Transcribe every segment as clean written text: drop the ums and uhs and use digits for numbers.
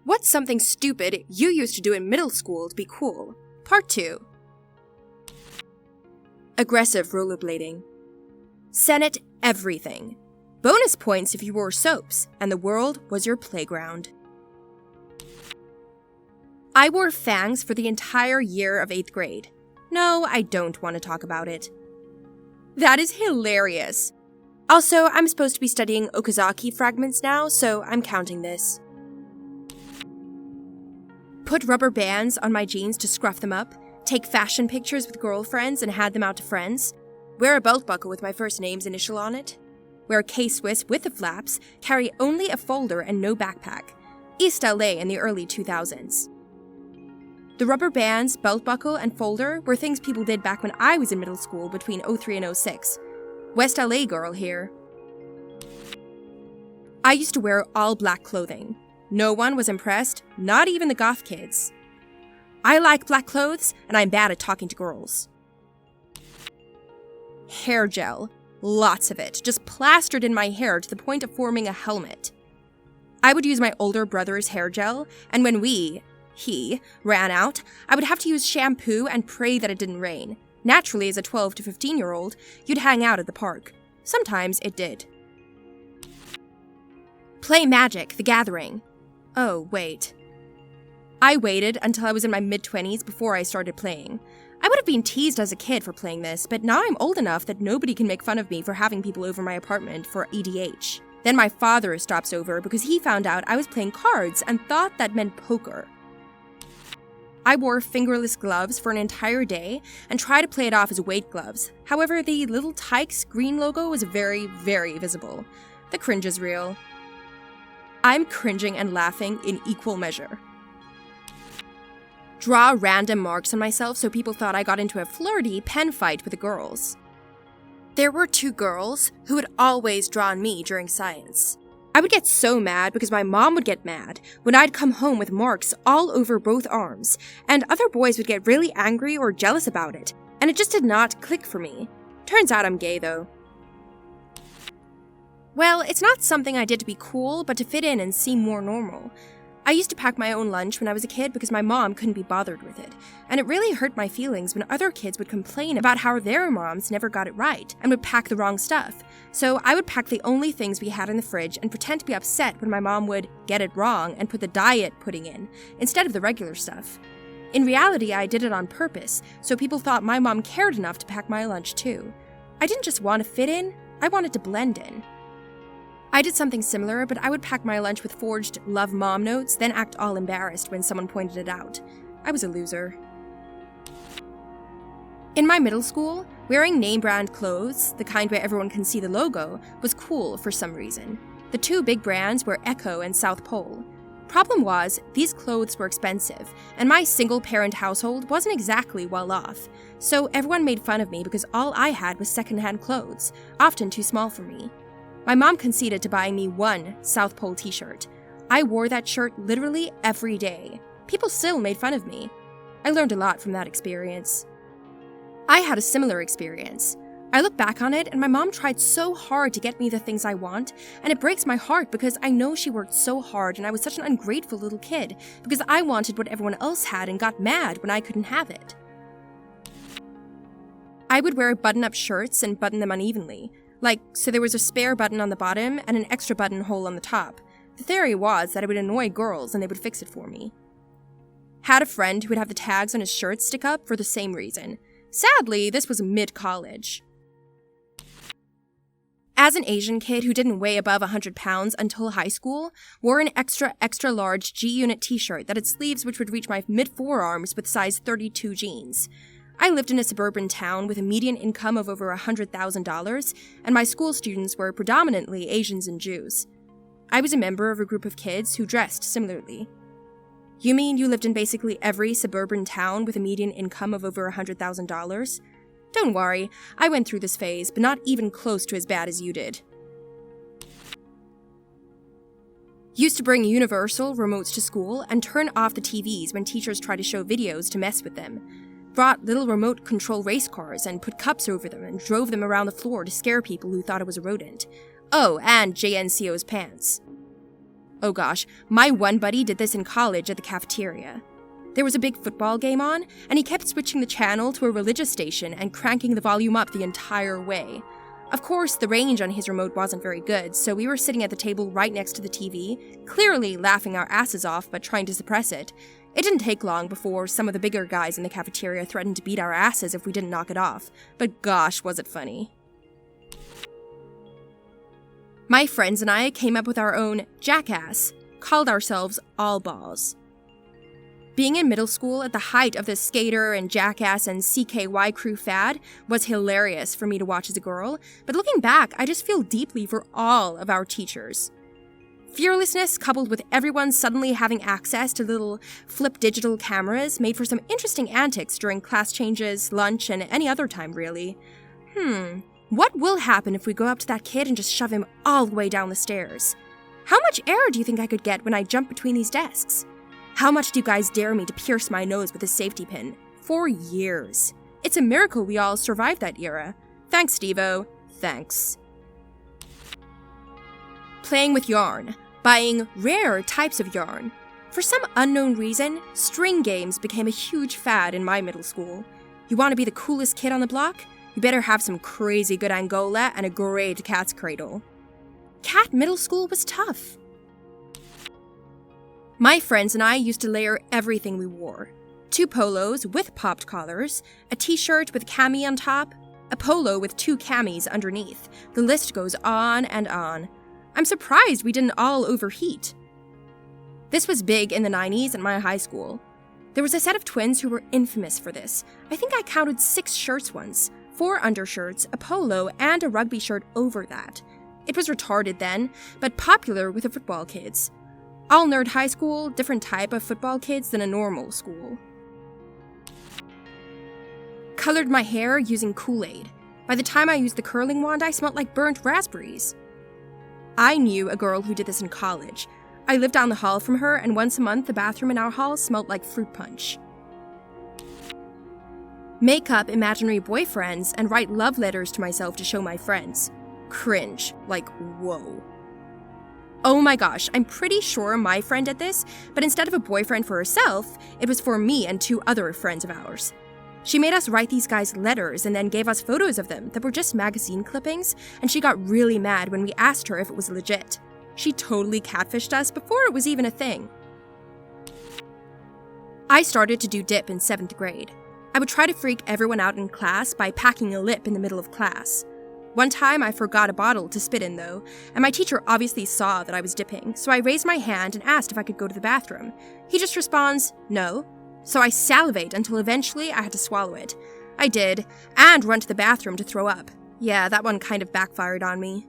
What's something stupid you used to do in middle school to be cool? Part 2. Aggressive rollerblading. Senate everything. Bonus points if you wore soaps, and the world was your playground. I wore fangs for the entire year of 8th grade. No, I don't want to talk about it. That is hilarious. Also, I'm supposed to be studying Okazaki fragments now, so I'm counting this. Put rubber bands on my jeans to scruff them up, take fashion pictures with girlfriends and hand them out to friends, wear a belt buckle with my first name's initial on it, wear a K-Swiss with the flaps, carry only a folder and no backpack. East LA in the early 2000s. The rubber bands, belt buckle, and folder were things people did back when I was in middle school between 03 and 06. West LA girl here. I used to wear all black clothing. No one was impressed, not even the goth kids. I like black clothes, and I'm bad at talking to girls. Hair gel. Lots of it, just plastered in my hair to the point of forming a helmet. I would use my older brother's hair gel, and when he ran out, I would have to use shampoo and pray that it didn't rain. Naturally, as a 12 to 15-year-old, you'd hang out at the park. Sometimes it did. Play Magic: The Gathering. Oh, wait. I waited until I was in my mid-20s before I started playing. I would have been teased as a kid for playing this, but now I'm old enough that nobody can make fun of me for having people over my apartment for EDH. Then my father stops over because he found out I was playing cards and thought that meant poker. I wore fingerless gloves for an entire day and tried to play it off as weight gloves. However, the little Tykes green logo was very, very visible. The cringe is real. I'm cringing and laughing in equal measure. Draw random marks on myself so people thought I got into a flirty pen fight with the girls. There were 2 girls who would always draw on me during science. I would get so mad because my mom would get mad when I'd come home with marks all over both arms, and other boys would get really angry or jealous about it, and it just did not click for me. Turns out I'm gay, though. Well, it's not something I did to be cool, but to fit in and seem more normal. I used to pack my own lunch when I was a kid because my mom couldn't be bothered with it, and it really hurt my feelings when other kids would complain about how their moms never got it right and would pack the wrong stuff. So I would pack the only things we had in the fridge and pretend to be upset when my mom would get it wrong and put the diet pudding in, instead of the regular stuff. In reality, I did it on purpose, so people thought my mom cared enough to pack my lunch too. I didn't just want to fit in, I wanted to blend in. I did something similar, but I would pack my lunch with forged "Love Mom" notes, then act all embarrassed when someone pointed it out. I was a loser. In my middle school, wearing name-brand clothes, the kind where everyone can see the logo, was cool for some reason. The 2 big brands were Echo and South Pole. Problem was, these clothes were expensive, and my single-parent household wasn't exactly well off, so everyone made fun of me because all I had was secondhand clothes, often too small for me. My mom conceded to buying me 1 South Pole t-shirt. I wore that shirt literally every day. People still made fun of me. I learned a lot from that experience. I had a similar experience. I look back on it and my mom tried so hard to get me the things I want, and it breaks my heart because I know she worked so hard and I was such an ungrateful little kid because I wanted what everyone else had and got mad when I couldn't have it. I would wear button-up shirts and button them unevenly. So there was a spare button on the bottom and an extra buttonhole on the top. The theory was that it would annoy girls and they would fix it for me. Had a friend who would have the tags on his shirt stick up for the same reason. Sadly, this was mid-college. As an Asian kid who didn't weigh above 100 pounds until high school, wore an extra large G-Unit t-shirt that had sleeves which would reach my mid-forearms with size 32 jeans. I lived in a suburban town with a median income of over $100,000, and my school students were predominantly Asians and Jews. I was a member of a group of kids who dressed similarly. You mean you lived in basically every suburban town with a median income of over $100,000? Don't worry, I went through this phase, but not even close to as bad as you did. Used to bring universal remotes to school and turn off the TVs when teachers tried to show videos to mess with them. Brought little remote control race cars and put cups over them and drove them around the floor to scare people who thought it was a rodent. Oh, and JNCO's pants. Oh gosh, my one buddy did this in college at the cafeteria. There was a big football game on, and he kept switching the channel to a religious station and cranking the volume up the entire way. Of course, the range on his remote wasn't very good, so we were sitting at the table right next to the TV, clearly laughing our asses off but trying to suppress it. It didn't take long before some of the bigger guys in the cafeteria threatened to beat our asses if we didn't knock it off, but gosh, was it funny. My friends and I came up with our own jackass, called ourselves All Balls. Being in middle school at the height of the skater and jackass and CKY crew fad was hilarious for me to watch as a girl, but looking back, I just feel deeply for all of our teachers. Fearlessness coupled with everyone suddenly having access to little flip digital cameras made for some interesting antics during class changes, lunch, and any other time really. What will happen if we go up to that kid and just shove him all the way down the stairs? How much air do you think I could get when I jump between these desks? How much do you guys dare me to pierce my nose with a safety pin? For years. It's a miracle we all survived that era. Thanks, Steve-O. Thanks. Playing with yarn. Buying rare types of yarn. For some unknown reason, string games became a huge fad in my middle school. You want to be the coolest kid on the block? You better have some crazy good Angola and a great cat's cradle. Cat middle school was tough. My friends and I used to layer everything we wore. 2 polos with popped collars, a t-shirt with cami on top, a polo with 2 camis underneath. The list goes on and on. I'm surprised we didn't all overheat. This was big in the 90s at my high school. There was a set of twins who were infamous for this. I think I counted 6 shirts once, 4 undershirts, a polo, and a rugby shirt over that. It was retarded then, but popular with the football kids. All nerd high school, different type of football kids than a normal school. Colored my hair using Kool-Aid. By the time I used the curling wand, I smelled like burnt raspberries. I knew a girl who did this in college. I lived down the hall from her, and once a month the bathroom in our hall smelled like fruit punch. Make up imaginary boyfriends and write love letters to myself to show my friends. Cringe. Like, whoa. Oh my gosh, I'm pretty sure my friend did this, but instead of a boyfriend for herself, it was for me and 2 other friends of ours. She made us write these guys letters and then gave us photos of them that were just magazine clippings, and she got really mad when we asked her if it was legit. She totally catfished us before it was even a thing. I started to do dip in 7th grade. I would try to freak everyone out in class by packing a lip in the middle of class. One time I forgot a bottle to spit in though, and my teacher obviously saw that I was dipping, so I raised my hand and asked if I could go to the bathroom. He just responds, no. So I salivate until eventually I had to swallow it. I did, and run to the bathroom to throw up. Yeah, that one kind of backfired on me.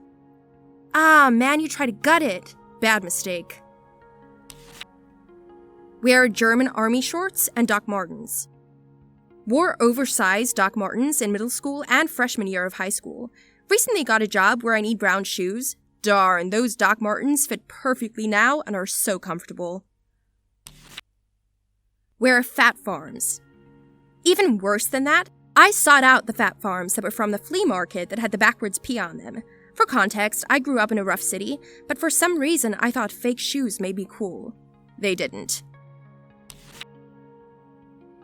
Ah, man, you try to gut it. Bad mistake. Wear German army shorts and Doc Martens. Wore oversized Doc Martens in middle school and freshman year of high school. Recently got a job where I need brown shoes. Darn, those Doc Martens fit perfectly now and are so comfortable. Wear Fat Farms. Even worse than that, I sought out the Fat Farms that were from the flea market that had the backwards P on them. For context, I grew up in a rough city, but for some reason I thought fake shoes made me cool. They didn't.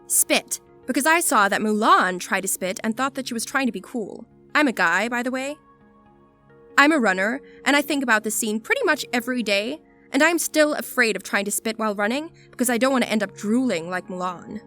Spit, because I saw that Mulan tried to spit and thought that she was trying to be cool. I'm a guy, by the way. I'm a runner, and I think about this scene pretty much every day, and I'm still afraid of trying to spit while running because I don't want to end up drooling like Mulan.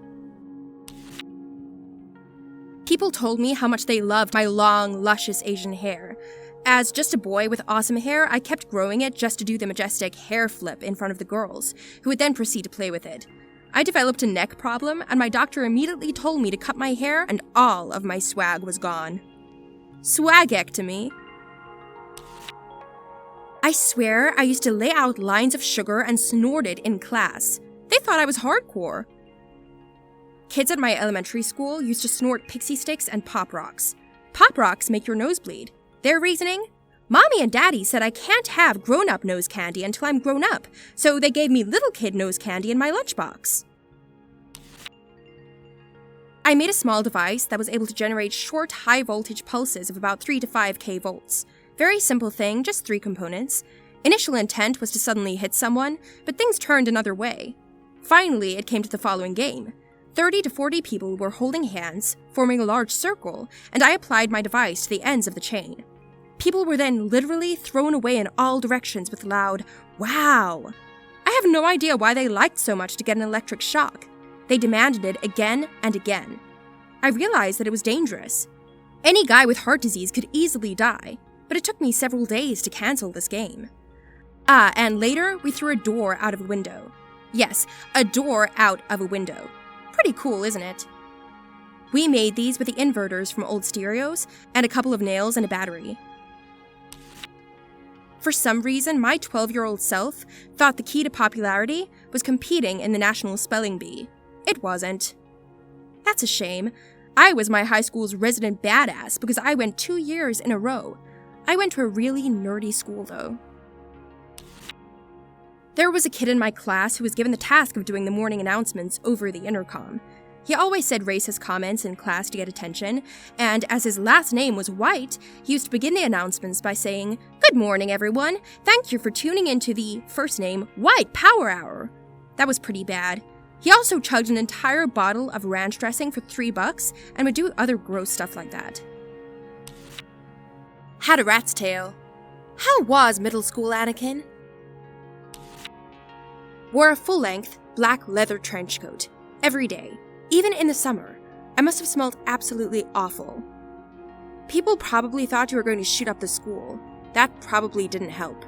People told me how much they loved my long, luscious Asian hair. As just a boy with awesome hair, I kept growing it just to do the majestic hair flip in front of the girls, who would then proceed to play with it. I developed a neck problem, and my doctor immediately told me to cut my hair, and all of my swag was gone. Swagectomy. I swear I used to lay out lines of sugar and snort it in class. They thought I was hardcore. Kids at my elementary school used to snort pixie sticks and Pop Rocks. Pop Rocks make your nose bleed. Their reasoning? Mommy and Daddy said I can't have grown-up nose candy until I'm grown up, so they gave me little kid nose candy in my lunchbox. I made a small device that was able to generate short, high-voltage pulses of about 3 to 5 kV. Very simple thing, just 3 components. Initial intent was to suddenly hit someone, but things turned another way. Finally, it came to the following game. 30 to 40 people were holding hands, forming a large circle, and I applied my device to the ends of the chain. People were then literally thrown away in all directions with loud, "Wow!" I have no idea why they liked so much to get an electric shock. They demanded it again and again. I realized that it was dangerous. Any guy with heart disease could easily die, but it took me several days to cancel this game. And later, we threw a door out of a window. Yes, a door out of a window. Pretty cool, isn't it? We made these with the inverters from old stereos and a couple of nails and a battery. For some reason, my 12-year-old self thought the key to popularity was competing in the National Spelling Bee. It wasn't. That's a shame. I was my high school's resident badass because I went 2 years in a row. I went to a really nerdy school, though. There was a kid in my class who was given the task of doing the morning announcements over the intercom. He always said racist comments in class to get attention, and as his last name was White, he used to begin the announcements by saying, "Good morning, everyone. Thank you for tuning into the first name White Power Hour." That was pretty bad. He also chugged an entire bottle of ranch dressing for $3 and would do other gross stuff like that. Had a rat's tail. How was middle school Anakin? Wore a full-length, black leather trench coat every day, even in the summer. I must have smelled absolutely awful. People probably thought you were going to shoot up the school. That probably didn't help.